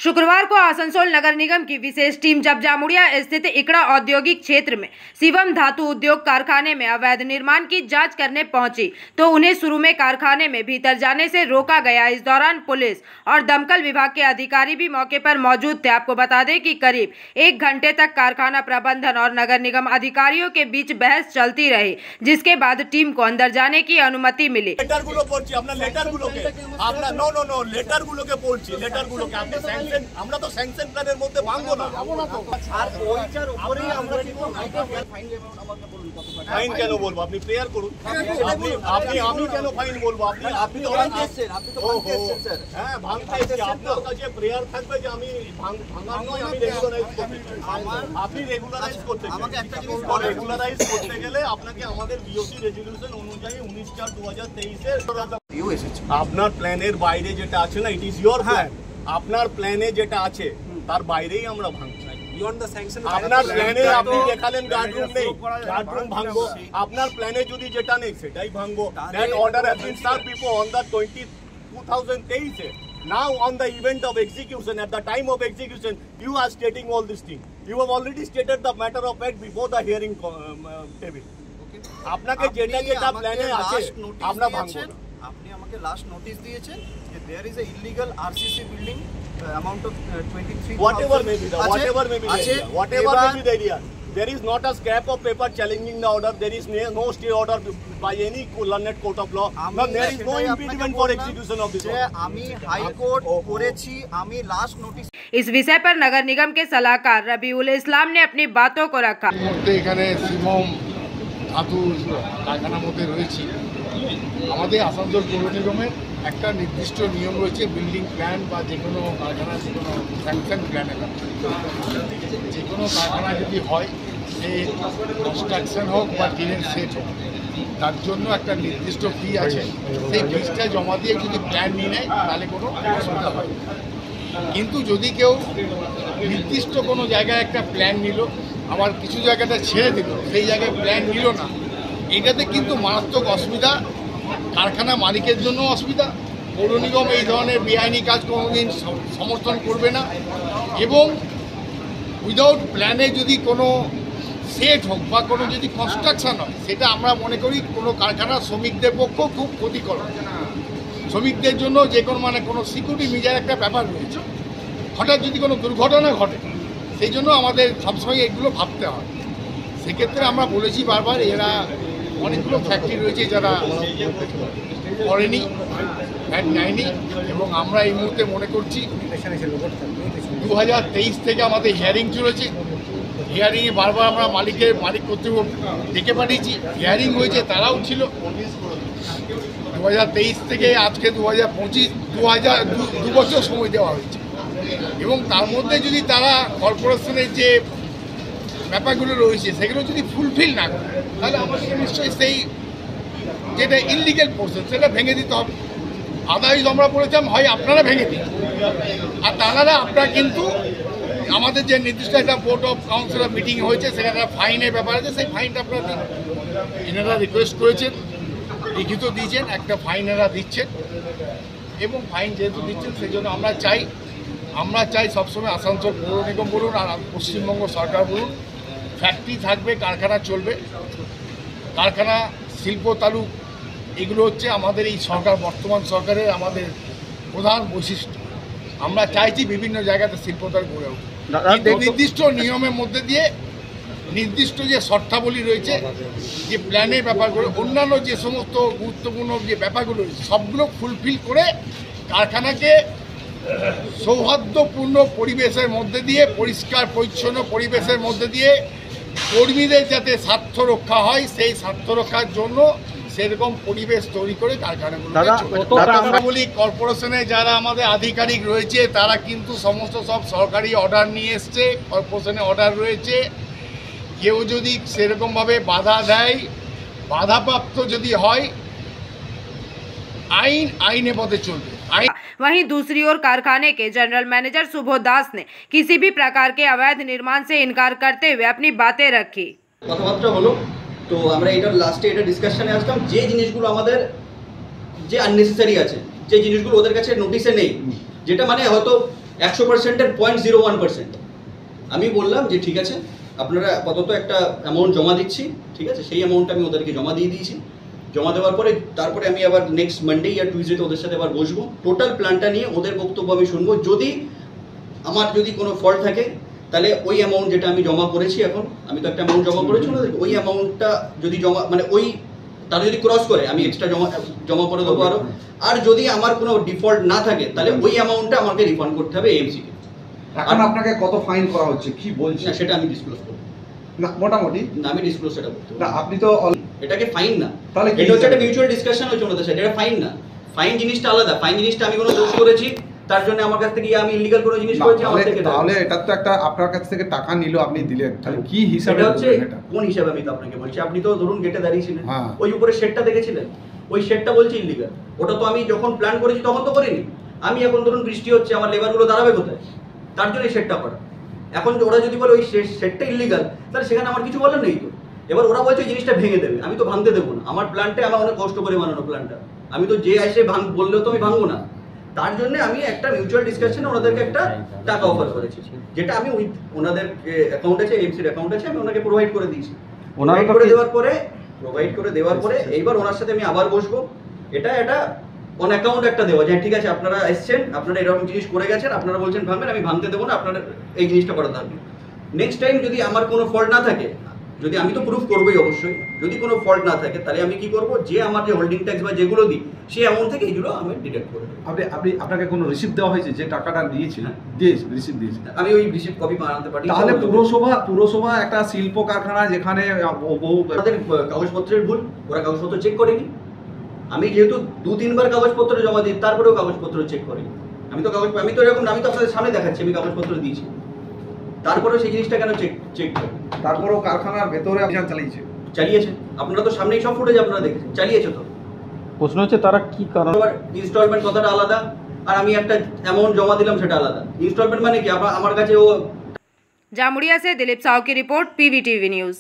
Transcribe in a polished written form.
शुक्रवार को आसनसोल नगर निगम की विशेष टीम जब जामुड़िया स्थित इकड़ा औद्योगिक क्षेत्र में शिवम धातु उद्योग कारखाने में अवैध निर्माण की जांच करने पहुंची तो उन्हें शुरू में कारखाने में भीतर जाने से रोका गया। इस दौरान पुलिस और दमकल विभाग के अधिकारी भी मौके पर मौजूद थे। आपको बता दें कि करीब 1 घंटे तक कारखाना प्रबंधन और नगर निगम अधिकारियों के बीच बहस चलती रही, जिसके बाद टीम को अंदर जाने की अनुमति मिली। আমরা তো স্যাংশন প্ল্যানের মধ্যে ভাঙবো না আর ওইটার উপরেই আমরা ফাইন কেন বলবো? আপনি প্রেয়ার করুন। আপনি আমি কেন ফাইন বলবো? আপনি তো স্যার হ্যাঁ ভাঙতে এসেছি, আপনার কাছে প্রেয়ার থাকবে যে আমি ভাঙার নয়, আমি রেগুলারাইজ করতে আপনি রেগুলারাইজ করতে আমাকে একটা জিনিস রেগুলারাইজ করতে গেলে আপনাকে আমাদের বিওসি রেজুলিউশন অনুযায়ী 19/4/2023 এসেছে। আপনার প্ল্যানের বাইরে যেটা আছে না, ইট ইজ ইয়োর প্ল্যান। আপনার প্ল্যানে যেটা আছে তার বাইরেই আমরা ভাঙছি। আপনার প্ল্যানে আপনি দেখালেন গার্ডরুম নেই, গার্ডরুম ভাঙবো। আপনার প্ল্যানে যদি যেটা নেই সেটাই ভাঙবো। That order has been served before on the 2023 Now on the event of execution, at the time of execution, you are stating all this thing. You have already stated the matter of fact before the hearing table. আপনাকে যেটা যেটা প্ল্যানে আছে আমরা ভাঙবো না। আপনি আমাকে লাস্ট নোটিশ দিয়েছেন যে there is a illegal RCC building amount of 23,000 whatever may be the area, there is not a scrap of paper challenging the order. There is no stay order by any learned court of law. There is no impediment for execution of this order. আমি high court করেছি, আমি last notice. इस विषय पर नगर निगम के सलाहकार रबीउल इस्लाम ने अपनी बातों को रखा। এখানে শিবম ধাতু কারখানার মধ্যে রয়েছি। আমাদের আসানসোল পৌর নিগমের একটা নির্দিষ্ট নিয়ম রয়েছে, বিল্ডিং প্ল্যান বা যে কোনো কারখানা, যে কোনো স্যাংশন প্ল্যানের যে কোনো কারখানা যদি হয়, সে কনস্ট্রাকশন হোক বা টিনের সেট হোক, তার জন্য একটা নির্দিষ্ট ফি আছে। সেই ফিসটা জমা দিয়ে যদি প্ল্যান নিয়ে নেয় তাহলে কোনো অসুবিধা হয়। কিন্তু যদি কেউ নির্দিষ্ট কোনো জায়গায় একটা প্ল্যান নিল, আবার কিছু জায়গাটা ছেড়ে দিল, সেই জায়গায় প্ল্যান নিল না, এটাতে কিন্তু মারাত্মক অসুবিধা। কারখানা মালিকের জন্য অসুবিধা। পৌর নিগম এই ধরনের বেআইনি কাজ কোনোদিন সমর্থন করবে না। এবং উইদাউট প্ল্যানে যদি কোনো সেট হোক বা কোনো যদি কনস্ট্রাকশান হয়, সেটা আমরা মনে করি কোনো কারখানার শ্রমিকদের পক্ষেও খুব ক্ষতিকর। শ্রমিকদের জন্য যে কোনো কোনো সিকিউরিটি মেজার একটা ব্যাপার রয়েছে। হঠাৎ যদি কোনো দুর্ঘটনা ঘটে, সেই জন্য আমাদের সবসময় এগুলো ভাবতে হয়। সেক্ষেত্রে আমরা বলেছি বারবার, এরা অনেকগুলো ফ্যাক্টরি রয়েছে যারা করেনি, ফ্যাট নেয়নি, এবং আমরা এই মুহূর্তে মনে করছি 2023 থেকে আমাদের হিয়ারিং চলেছে। হিয়ারিংয়ে বারবার আমরা মালিক কর্তৃপক্ষ ডেকে পাঠিয়েছি, হিয়ারিং হয়েছে, তারাও ছিল। 2023 থেকে আজকে 2025, 2 বছর সময় দেওয়া হয়েছে। এবং তার মধ্যে যদি তারা কর্পোরেশনের যে ব্যাপারগুলো রয়েছে সেগুলো যদি ফুলফিল না করে, তাহলে আমাদেরকে নিশ্চয়ই সেই যেটা ইনলিগাল প্রসেস সেটা ভেঙে দিতে হবে। আদারওয়াইজ আমরা বলেছিলাম হয় আপনারা ভেঙে দিন, আর তাহলে আপনারা কিন্তু আমাদের যে নির্দিষ্ট একটা বোর্ড অফ কাউন্সিলর মিটিং হয়েছে, সেখানে ফাইনের ব্যাপার আছে, সেই ফাইনটা আপনারা দিন। এনারা রিকোয়েস্ট করেছেন, লিখিত দিয়েছেন, একটা ফাইন এরা দিচ্ছেন। এবং ফাইন যেহেতু দিচ্ছেন, সেই জন্য আমরা চাই সবসময় আসানসোল পৌর নিগম বলুন আর পশ্চিমবঙ্গ সরকার বলুন, ফ্যাক্টরি থাকবে, কারখানা চলবে। কারখানা, শিল্প তালুক, এগুলো হচ্ছে আমাদের এই সরকার, বর্তমান সরকারের আমাদের প্রধান বৈশিষ্ট্য। আমরা চাইছি বিভিন্ন জায়গাতে শিল্প তালুক গড়ে উঠুক, কিন্তু নির্দিষ্ট নিয়মের মধ্যে দিয়ে, নির্দিষ্ট যে শর্তাবলী রয়েছে, যে প্ল্যানের ব্যাপারগুলো, অন্যান্য যে সমস্ত গুরুত্বপূর্ণ যে ব্যাপারগুলো রয়েছে, সবগুলো ফুলফিল করে কারখানাকে সৌহার্দ্যপূর্ণ পরিবেশের মধ্যে দিয়ে, পরিষ্কার পরিচ্ছন্ন পরিবেশের মধ্যে দিয়ে কর্মীদের যাতে স্বার্থ রক্ষা হয়, সেই স্বার্থ রক্ষার জন্য সেরকম পরিবেশ তৈরি করে কারখানাগুলো। আমরা বলি, কর্পোরেশনে যারা আমাদের আধিকারিক রয়েছে তারা কিন্তু সমস্ত সব সরকারি অর্ডার নিয়ে এসছে, কর্পোরেশনে অর্ডার রয়েছে। কেউ যদি সেরকমভাবে বাধা দেয়, বাধাপ্রাপ্ত যদি হয়, আইনে পথে চলবে। वहीं दूसरी ओर कारखाने के जनरल मैनेजर सुबोध दास ने किसी भी प्रकार के अवैध निर्माण से इनकार करते हुए अपनी बातें रखी। কথাবার্তা হলো, তো আমরা এটা লাস্টে এটা ডিসকাশনে আসলাম যে জিনিসগুলো আমাদের যে আননেসেসারি আছে, যে জিনিসগুলো ওদের কাছে নোটিশে নেই, যেটা মানে হয়তো 100%-এর 0.01%। আমি বললাম যে ঠিক আছে, আপনারা আপাতত একটা অ্যামাউন্ট জমা দিচ্ছি, ঠিক আছে, সেই অ্যামাউন্টটা আমি ওদেরকে জমা দিয়ে দিয়েছি। জমা দেওয়ার পরে তারপরে আমি আবার নেক্সট মানডে আর টিউজডেতে ওদের সাথে আবার বসবো, টোটাল প্ল্যানটা নিয়ে ওদের বক্তব্য আমি শুনবো। যদি আমার কোনো ফল্ট থাকে তাহলে ওই অ্যামাউন্ট যেটা আমি জমা করেছি, এখন আমি তো একটা অ্যামাউন্ট জমা করেছি না, ওই অ্যামাউন্টটা যদি জমা মানে ওই তারা যদি ক্রস করে আমি এক্সট্রা জমা করে দেবো আরও। আর যদি আমার কোনো ডিফল্ট না থাকে তাহলে ওই অ্যামাউন্টটা আমাকে রিফান্ড করতে হবে এএমসিকে। এখন আপনাকে কত ফাইন করা হচ্ছে কি বলছেন? না, সেটা আমি ডিসক্লোজ করব না, মোটামুটি না, আমি ডিসক্লোজ সেটা করতে না। আপনি তো এটাকে ফাইন না, তাহলে এটা হচ্ছে একটা মিউচুয়াল ডিসকাশন হচ্ছে ওনাদের সাথে, এটা ফাইন না। ফাইন জিনিসটা আলাদা। ফাইন জিনিসটা আমি কোনো দোষ করেছি তার জন্য আমার কাছ থেকে আমি ইলিগাল কোনো জিনিস করেছি আমার থেকে, তাহলে এটা তো একটা আপনার কাছ থেকে টাকা নিলো, আপনি দিলেন, তাহলে কি হিসাবে এটা হচ্ছে এটা? কোন হিসাবে আমি তো আপনাকে বলছি, আপনি তো ধরুন গেটে দাঁড়িয়েছিলেন, হ্যাঁ। ওই উপরে শেডটা দেখেছিলেন, ওই শেডটা বলছে ইলিগাল। ওটা তো আমি যখন প্ল্যান করেছি তখন তো করিনি। আমি এখন ধরুন বৃষ্টি হচ্ছে, আমার লেবারগুলো দাঁড়াবে কোথায়? তার জন্য শেডটা করা। এখন ওরা যদি বলে ওই শেডটা ইলিগাল, তাহলে সেখানে আমার কিছু বলার নেই তো। এবার ওরা বলছে জিনিসটা ভেঙে দেবে, আমি তো ভাঙতে দেবো না। আমার প্ল্যানটা আমার অনেক কষ্ট করে বানানো প্ল্যানটা, আমি তো যে আসে বললেও তো আমি ভাঙবো না। তার জন্য আমি একটা মিউচুয়াল ডিসকাশনে ওনাদেরকে একটা টাকা অফার করেছি, যেটা আমি ওনাদের অ্যাকাউন্ট আছে, এমসির অ্যাকাউন্ট আছে, আমি ওনাকে প্রোভাইড করে দিয়েছি। প্রোভাইড করে দেওয়ার পরে এইবার ওনার সাথে আমি আবার বসবো। এটা অন অ্যাকাউন্ট একটা দেওয়া যায়, ঠিক আছে আপনারা এসছেন, আপনারা এরকম জিনিস করে গেছেন, আপনারা বলছেন ভাঙবেন, আমি ভাঙতে দেবো না, আপনারা এই জিনিসটা করা থাকবে। নেক্সট টাইম যদি আমার কোনো ফল্ট না থাকে, যদি আমি তো প্রুফ করবোই অবশ্যই, যদি কোনো ফল্ট না থাকে তাহলে আমি কি করব, যে আমার যে হোল্ডিং ট্যাক্স বা যেগুলো দিই সেই অ্যামাউন্ট থেকে এইগুলো আমি ডিডাক্ট করে দেবো। আপনাকে কোনো রিসিপ্ট দেওয়া হয়েছে যে টাকাটা নিয়েছিলেন? রিসিপ্ট দিয়েছে? আমি ওই রিসিপ্ট কপি বানাতে পারি। তাহলে পুরসভা একটা শিল্প কারখানা যেখানে বহু আমাদের কাগজপত্রের ভুল, ওরা কাগজপত্র চেক করেনি। আমি যেহেতু 2-3 বার কাগজপত্র জমা দিই, তারপরেও কাগজপত্র চেক করেনি। আমি তো এরকম, আমি তো আপনাদের সামনে দেখাচ্ছি আমি কাগজপত্র দিয়েছি, তারপরেও সেই জিনিসটা কেন চেক করে? তারপরেও কারখানার ভেতরে অভিযান চালিয়েছে। আপনারা তো সামনেই সব ফুটেজ আপনারা দেখেছেন, চালিয়েছে তো। প্রশ্ন হচ্ছে তারা কি কারণ? ইনস্টলমেন্ট কথাটা আলাদা, আর আমি একটা অ্যামাউন্ট জমা দিলাম সেটা আলাদা। ইনস্টলমেন্ট মানে কি, আমার কাছে ও। जामुड़िया से दिलीप साहू की रिपोर्ट, PVTV न्यूज़।